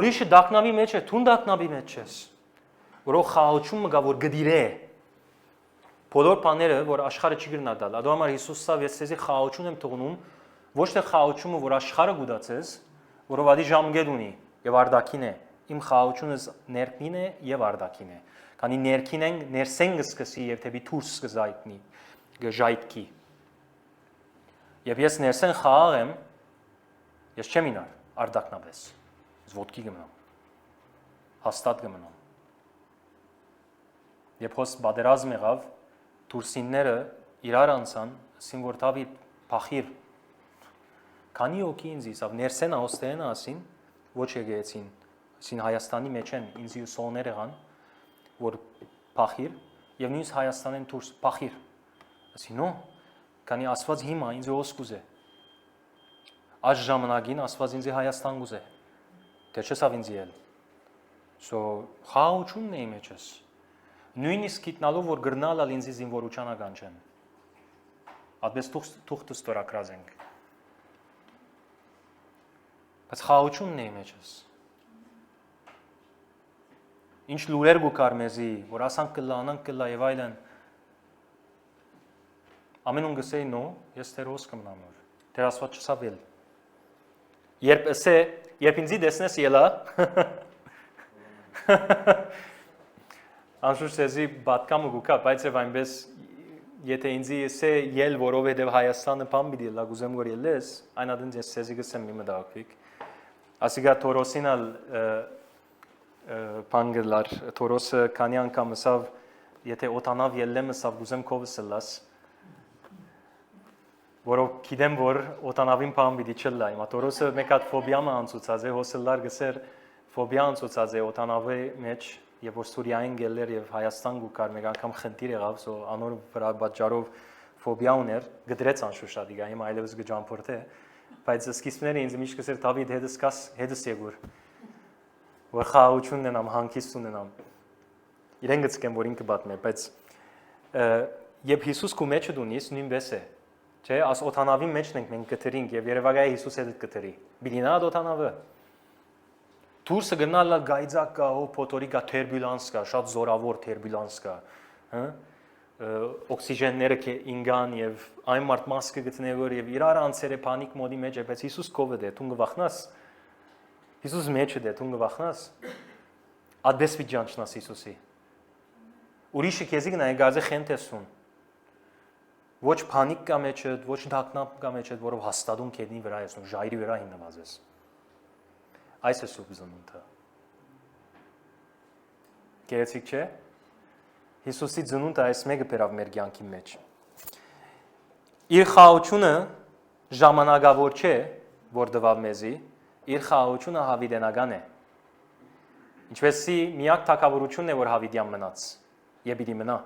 Ուրիշը դակնաբի մեջ է, դու դակնաբի մեջ չես։ Որով խաղաղությունը գա, որ գդիրե։ Բոլոր բաները, որ աշխարհը չի գրնա տալ, ադու համար Հիսուսը ես ցեզի խաղաղություն եմ թողնում, ոչ թե խաղաղությունը, որ աշխարհը գուտացես, որով ադի ժամկետ ունի եւ արդակին է։ Իմ խաղաղությունս ներքին է եւ արդակին է։ Քանի ներքին են, ներսեն կսկսի եւ թեպի դուրս կզայտնի, գժայթքի։ Եվ ես ներսեն խաղաղ եմ, ես չեմ ինար արդակնապես։ Ես ոտքի կմնամ։ Հաստատ կմնամ։ Եվ հոս բادرազմ եղավ, դուրսինները իրար անցան, ասին որ Դավիթ փախիր։ Քանի օքի ինձ իսավ ներսեն հոստեն ասին, ոչ եկեցին, ասին Հայաստանի մեջ են ինձ ուսոներ եղան, որ փախիր եւ նույնիսկ Հայաստանեն դուրս փախիր։ Ասին նո, քանի Աստված հիմա ինձ ոսկ կուզե։ Այս ժամանակին Աստված ինձ Հայաստան կուզե։ Դե չսավ ինձ ել։ So խաղաղությունն է իմեջս։ Նույնիսկ գիտնալով որ գրնալալ ինձ զինվորությանական չեն։ Ադպես թուղթը ստորագրած ենք։ Բայց խաղաղությունն է իմեջս։ Ինչ լուրեր գուկար մեզի, որ ասանք կլա, անանք կլա եւ այլն։ Ամենուն գսեի նո, ես Տերոս կմնամ։ Տեր Աստված չսավել։ Երբ ինձի դեսնես ելա, անշուշտ էզի բատկամը գուկա, բայց եւ այնպես եթե ինձի էսե ել, որովհետեւ Հայաստանը բան պիտի լա, գուզեմ որ ելես, այն ադեն ես ցեզի գսեմ մի մտահոգիք։ Ասիգա Թորոսինալ Պանգլար Թորոսը քանի անգամ ասավ, եթե օտանավ ելլեմ ասավ գուզեմ քովս լաս, որով գիտեմ որ օտանավին բան պիտի չլա, հիմա Թորոսը մեկ հատ ֆոբիա անցուցած է, հոսելար գսեր ֆոբիա անցուցած է օտանավի մեջ, եւ որ Սուրիային գելեր եւ Հայաստան գուկար մեկ անգամ խնդիր եղավ, սո անոր վրա բաժարով ֆոբիա ուներ, գդրեց անշուշտ ադիգա, հիմա այլևս գճամփորդ է, բայց սկիզբները ինձ միշտ գսեր Դավիթ հետս եկուր։ Ասիկա Թորոսին ալ որ խաղաղություն ունենամ, հանգիստ ունենամ։ Իրեն գցկեմ, որ ինքը պատմի, բայց երբ Հիսուս քո մեջը դունիս, նույնպես է։ Չէ, աս օթանավի մեջն ենք մենք գտերինք եւ Երևանայ Հիսուս հետ գտերի։ Բիդինա օթանավը։ Դուրսը գնալը գայձակ կա, փոթորի կա, տերբյուլանս կա, շատ զորավոր տերբյուլանս կա, հա։ Օքսիգենները ինգան եւ այն մարդ մասկը գտնե որ եւ իրար անցերը պանիկ մոդի մեջ է, բայց Հիսուս կովը դե, դու գվախնաս։ Հիսուս մեջը դե, դու գվախնաս։ Ադես վիճանչնաս Հիսուսի։ Ուրիշը քեզի գնա գազը խենտեսուն։ Ոչ պանիկ կա մեջը, ոչ դակնապ կա մեջը, որով հաստատուն քեդնի վրա ես ու ժայրի վրա հիմնված ես։ Այս է սուրբ ծնունդը։ Գեղեցիկ չէ։ Հիսուսի ծնունդը այս մեկը բերավ մեր կյանքի մեջ։ Իր խաղաղությունը ժամանակավոր չէ, որ տվավ մեզի, իր խաղաղությունը հավիտենական է։ Ինչպեսի միակ թակավորությունն է, որ հավիտյան մնաց, եւ պիտի մնա։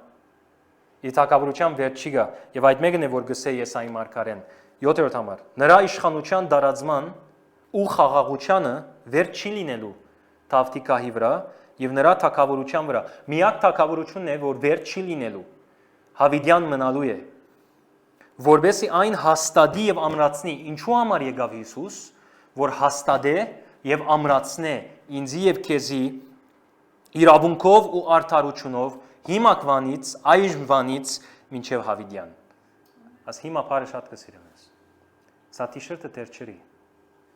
Իր թակավորության վերջ չի գա, եւ այդ մեկն է, որ գսե Եսայի մարգարեն 7-րդ համար։ Նրա իշխանության դարածման ու խաղաղությանը վերջ չի լինելու Դավթի վրա եւ նրա թակավորության վրա։ Միակ թակավորությունն է, որ վերջ չի լինելու, հավիտյան մնալու է։ Որբեսի այն հաստատի եւ ամրացնի, ինչու համար եկավ Հիսուս, որ հաստատե եւ ամրացնե ինձի եւ քեզի իրավունքով ու արդարությունով հիմակվանից, այժմվանից մինչև հավիտյան։ Աս հիմա բարը շատ կսիրեմ ես։ Սա տիշերտը դեր չրի։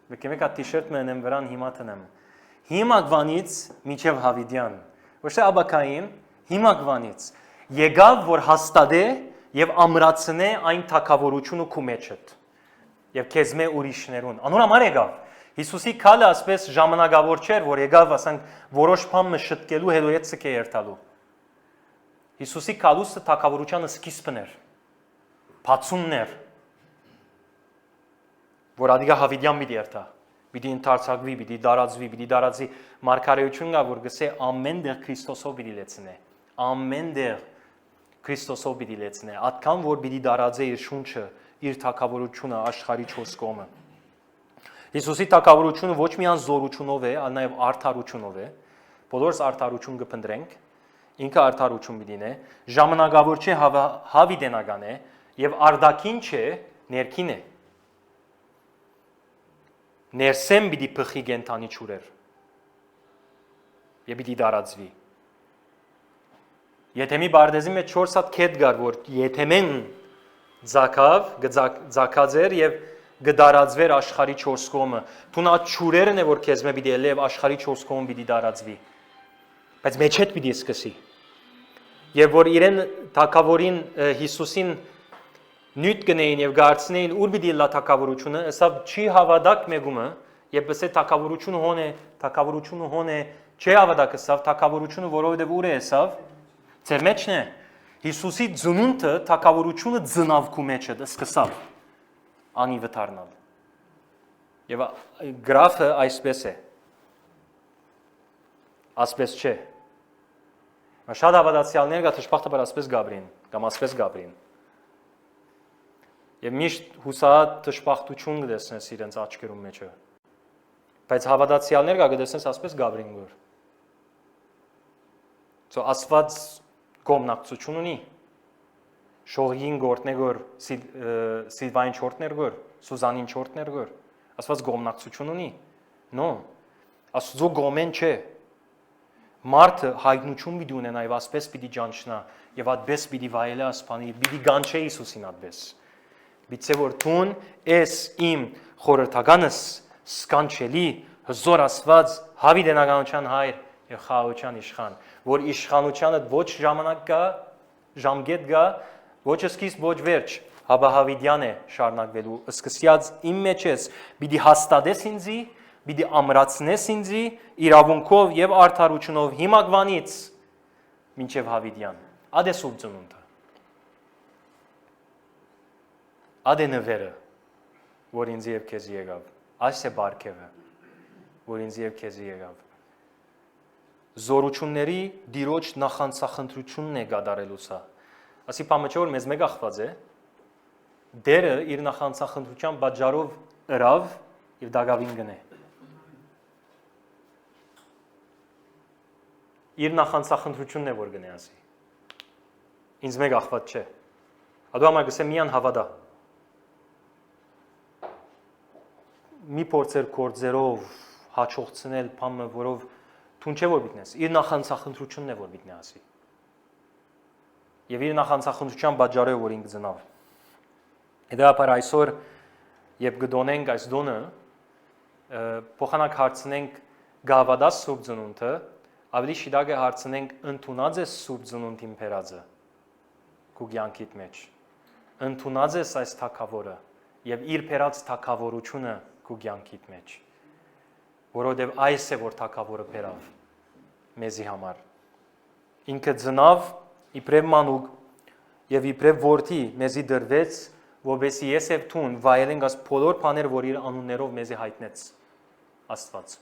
Մեկ հատ տիշերտ մենեմ վրան հիմա տնեմ։ Հիմակվանից մինչև հավիտյան։ Ոչ թե աբակային, հիմակվանից։ Եկավ, որ հաստատե եւ ամրացնե այն թակավորությունը քո մեջդ։ Եվ քեզ մե ուրիշներուն։ Անոր համար եկավ։ Հիսուսի քալը ասպես ժամանակավոր չէր, որ եկավ, ասենք, որոշ բան մշտկելու հետո հետ սկե երթալու։ Հիսուսի քալուսը թակավորությանը սկիզբն էր, բացումն էր, որ ադիգա հավիտյան պիտի երթա, պիտի ընդարձակվի, պիտի դարածվի մարգարեություն կա, որ գսե ամեն դեղ Քրիստոսով պիտի լեցնե, ամեն դեղ Քրիստոսով պիտի լեցնե, այդքան որ պիտի դարածե իր շունչը, իր թակավորությունը աշխարհի 4 կողմը։ Հիսուսի թակավորությունը ոչ միայն զորությունով է, այլ նաև արդարությունով է։ Բոլորս արդարություն կփնտրենք, ինքը արդարություն պիտի ժամանակավոր չէ, հավիտենական է եւ արդակին չէ, ներքին է։ Ներսեմ պիտի փխի գենթանի ճուրեր։ Եվ պիտի դարածվի։ Եթե մի բարդեզի մեջ 4 հատ քետ գար, որ եթեմեն ձակած էր եւ գդարածվեր աշխարհի 4 կողմը, թունա ճուրերն է որ քեզ մե պիտի ելե եւ աշխարհի 4 կողմ պիտի դարածվի։ Բայց մեջ հետ պիտի սկսի։ Եվ որ իրեն թակավորին Հիսուսին նյութ գնեին եւ գարցնեին ուր պիտի լա թակավորությունը, ասավ չի հավատակ մեգումը, եւ ասե թակավորությունը հոն է, չի հավատակ ասավ թակավորությունը, որովհետեւ ուր է ասավ, ձեր մեջն է։ Հիսուսի ծնունդը թակավորությունը ծնավկու մեջ է, սկսավ անի վթարնալ։ Եվ գրաֆը այսպես է։ Ասպես չէ։ Շատ հավատացյալներ կա թշպախտաբար ասպես Գաբրին, կամ ասպես Գաբրին։ Եվ միշտ հուսահատ թշպախտություն կտեսնես իրենց աչքերում մեջը։ Բայց հավատացյալներ կա կտեսնես ասպես Գաբրին գոր։ Սո ասված գոմնակցություն ունի։ Շողին գործներ գոր, Սիլվային չորտներ գոր, Սուզանին չորտներ գոր։ Ասված գոմնակցություն ունի։ No։ Աստծո գոմեն չէ։ Մարդը հայտնություն պիտի ունենա եւ ասպես պիտի ճանչնա եւ այդպես պիտի վայելե ասպանի, պիտի գանչե Հիսուսին այդպես։ Բիցե որ թուն էս իմ խորհրդականս սկանչելի հզոր ասված հավիտենականության հայր եւ խաղաղության իշխան, որ իշխանությանը ոչ ժամանակ կա, ժամկետ կա, ոչ սկիզբ, ոչ վերջ, հաբա հավիտյան է շարունակվելու, սկսած իմ մեջ ես, պիտի հաստատես ինձի, պիտի ամրացնես ինձի իրավունքով եւ արդարությունով հիմակվանից մինչեւ հավիտյան։ Ադե սուրբ ծնունդը։ Ադե նվերը, որ ինձ եւ քեզ եկավ։ Այս է բարգեւը, որ ինձ եւ քեզ եկավ։ Զորությունների դիրոջ նախանցախնդրությունն է գադարելու սա։ Ասի պամեջը որ մեզ մեկ ախված է, դերը իր նախանցախնդրության պատճառով ըրավ եւ դագավին գնե։ իր նախանցախնդրությունն է որ գնե ասի։ Ինձ մեկ ախված չէ։ Ադու համար գսե միան հավատա։ Մի փորձեր կորձերով հաճողցնել բամը, որով թուն չէ որ բիտնես։ Իր նախանցախնդրությունն է որ բիտնե ասի։ Եվ իր նախանցախնդրության պատճառով որ ինքը ծնավ։ Հետո այսօր երբ գդոնենք այս դոնը, փոխանակ հարցնենք գավադաս սուրբ ծնունդը, ավելի շիդագ է հարցնենք ընդունած է սուրբ ծնունդին փերածը քու կյանքիդ մեջ։ Ընդունած ես այս թագավորը եւ իր փերած թագավորությունը քու կյանքիդ մեջ։ Որովհետեւ այս է որ թագավորը փերավ մեզի համար։ Ինքը ծնավ իբրև մանուկ եւ իբրև որդի մեզի դրվեց, որովհետեւ ես եւ թուն վայելենք աս բոլոր բաները, որ իր անուններով մեզի հայտնեց Աստված։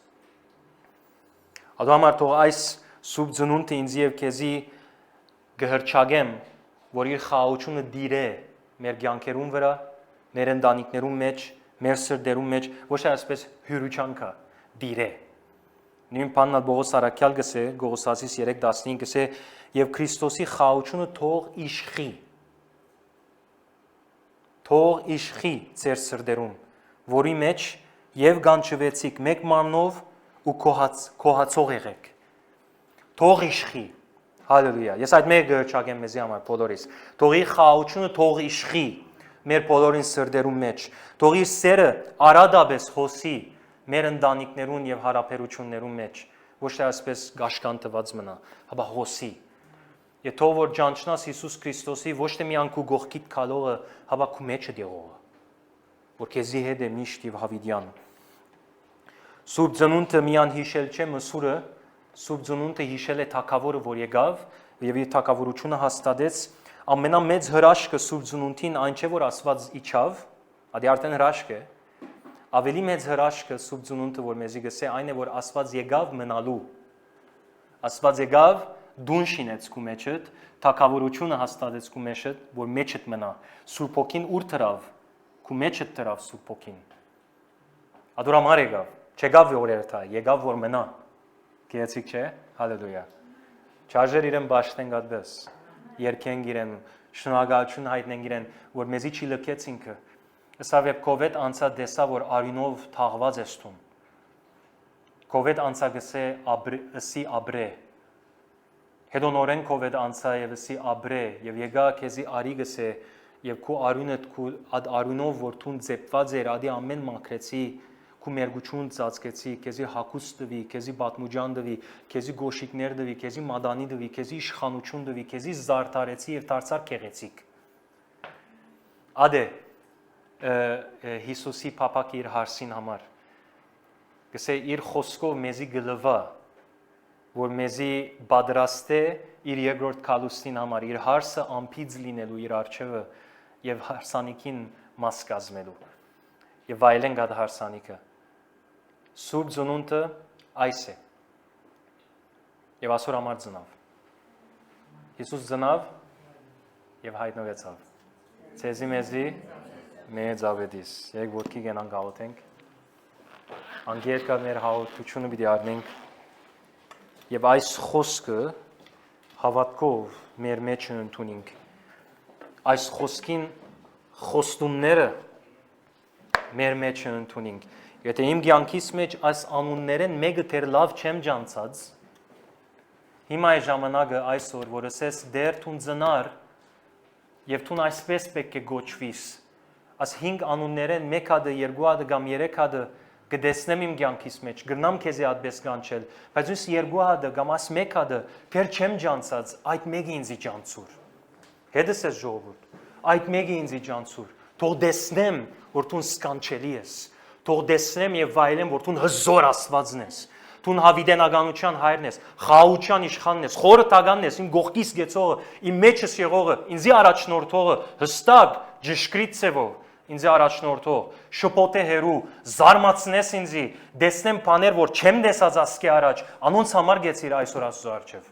Ադու համար թող այս սուրբ ծնունդը ինձ եւ քեզի գհրճագեմ, որ իր խաղաղությունը դիրե մեր կյանքերուն վրա, մեր ընտանիքներուն մեջ, մեր սրտերուն մեջ, ոչ թե այսպես հյուրուչանքա դիրե։ Նույն բանն Բողոս Արաքյալ գսե, Գողոսացիս 3:15 գսե, եւ Քրիստոսի խաղաղությունը թող իշխի։ Թող իշխի ձեր սրտերում, որի մեջ եւ գանչվեցիք մեկ մարմնով ու կոհացող եղեք։ Թող իշխի։ Հալելույա։ Ես այդ մեկը գհրճագեմ մեզի համար բոլորիս։ Թող իր խաղաղությունը թող իշխի մեր բոլորին սրտերում մեջ։ Թող իր սերը արադաբես հոսի մեր ընտանիքներուն եւ հարաբերություններուն մեջ։ Ոչ թե այսպես գաշկանտված մնա, հապա հոսի։ Եվ թող որ ճանչնաս Հիսուս Քրիստոսի ոչ թե միան քու գողքիդ քալողը, հապա քու մեջը դեղողը, որ քեզի հետ է միշտ եւ հավիտյան։ Սուրբ ծնունդը միան հիշել չէ մսուրը, Սուրբ ծնունդը հիշել է թագավորը, որ եկավ եւ իր թագավորությունը հաստատեց։ Ամենամեծ հրաշքը Սուրբ ծնունդին այն չէ որ Աստված իջավ, ադի արդեն հրաշք է։ Ավելի մեծ հրաշքը Սուրբ ծնունդը որ մեզի գսե այն է որ Աստված եկավ մնալու։ Աստված եկավ դուն շինեց քու մեջդ, թագավորությունը հաստատեց քու մեջդ, որ մեջդ մնա։ Սուրբ ոգին ուր դրավ, քու մեջդ դրավ Սուրբ ոգին։ Ադորամար եկավ, չեկավ որ երթա, եկավ որ մնա։ Գեղեցիկ չէ։ Հալելույա։ Չարժեր իրեն բաշտենք այդպես։ Երկենք իրեն, շնորհակալություն հայտնենք իրեն, որ մեզի չի լքեց ինքը։ Ըսավ եւ կովեդ անցա դեսա որ արյունով թաղված ես տուն։ Կովեդ անցա գսե ըսի աբրե։ Հետո նորեն կովեդ անցա եւ ըսի աբրե եւ եկա քեզի արի գսե եւ քու արյունդ քու ադ արյունով որ տուն ծեփված էր ադի ամեն մաքրեցի քու մերգություն ծածկեցի, քեզի հակուստ տվի, քեզի բատմուջան տվի, քեզի գոշիկներ տվի, քեզի մադանի տվի, քեզի իշխանություն տվի, քեզի զարդարեցի եւ դարձար քեղեցիկ։ Ադե Հիսուսի փապակի իր հարսին համար։ Գսե իր խոսքով մեզի գլվա, որ մեզի բادرաստե իր երկրորդ քալուստին համար, իր հարսը ամփից լինելու իր արչեվը եւ հարսանիքին մաս կազմելու։ Եվ վայելենք այդ հարսանիքը։ Սուրբ ծնունդը այս է։ Եվ այսօր համար ծնավ։ Հիսուս ծնավ եւ հայտնվեցավ։ Ցեզի մեզի մեծ ավետիս։ Երբ ոտքի գնանք աղոթենք, անգերկա մեր հաղորդությունը պիտի առնենք եւ այս խոսքը հավատքով մեր մեջ ընդունենք։ Այս խոսքին խոստումները մեր մեջ ընդունենք։ Եթե իմ կյանքիս մեջ այս անուններեն մեկը դեռ լավ չեմ ջանցած, հիմա է ժամանակը այսօր, որ ասես դեռ թուն ծնար եւ թուն այսպես պետք է գոչվիս։ Այս 5 անուններեն մեկ հատը, երկու հատը կամ երեք հատը կդեսնեմ իմ կյանքիս մեջ, գրնամ քեզի այդպես կանչել, բայց ես երկու հատը կամ այս մեկ հատը դեռ չեմ ջանցած, այդ մեկը ինձի ջանցուր։ Հետս է ժողովուրդ, այդ մեկը ինձի ջանցուր։ Թող դեսնեմ, որ դու սկանչելի ես։ Թող դեսնեմ եւ վայելեմ, որ դու հզոր Աստվածն ես։ Դու հավիտենականության հայրն ես, խաղաղության իշխանն ես, խորհրդականն ես, իմ գողքիս գեցողը, իմ մեջս եղողը, ինձի առաջնորդողը, հստակ ճշգրիտ ցևով, ինձի առաջնորդող, շփոթե հերու, զարմացնես ինձի, դեսնեմ բաներ, որ չեմ տեսած ասկի առաջ, անոնց համար գեցիր այսօր Աստծո առջև։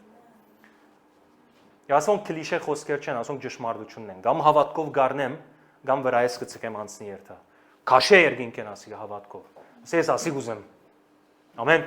Ասոնք կլիշե խոսքեր չեն, ասոնք ճշմարտությունն են։ Կամ հավատքով գառնեմ, կամ վրայես կցկեմ անցնի երթա։ Քաշե երկինք են ասի հավատքով։ Ասես ասի գուզեմ։ Ամեն։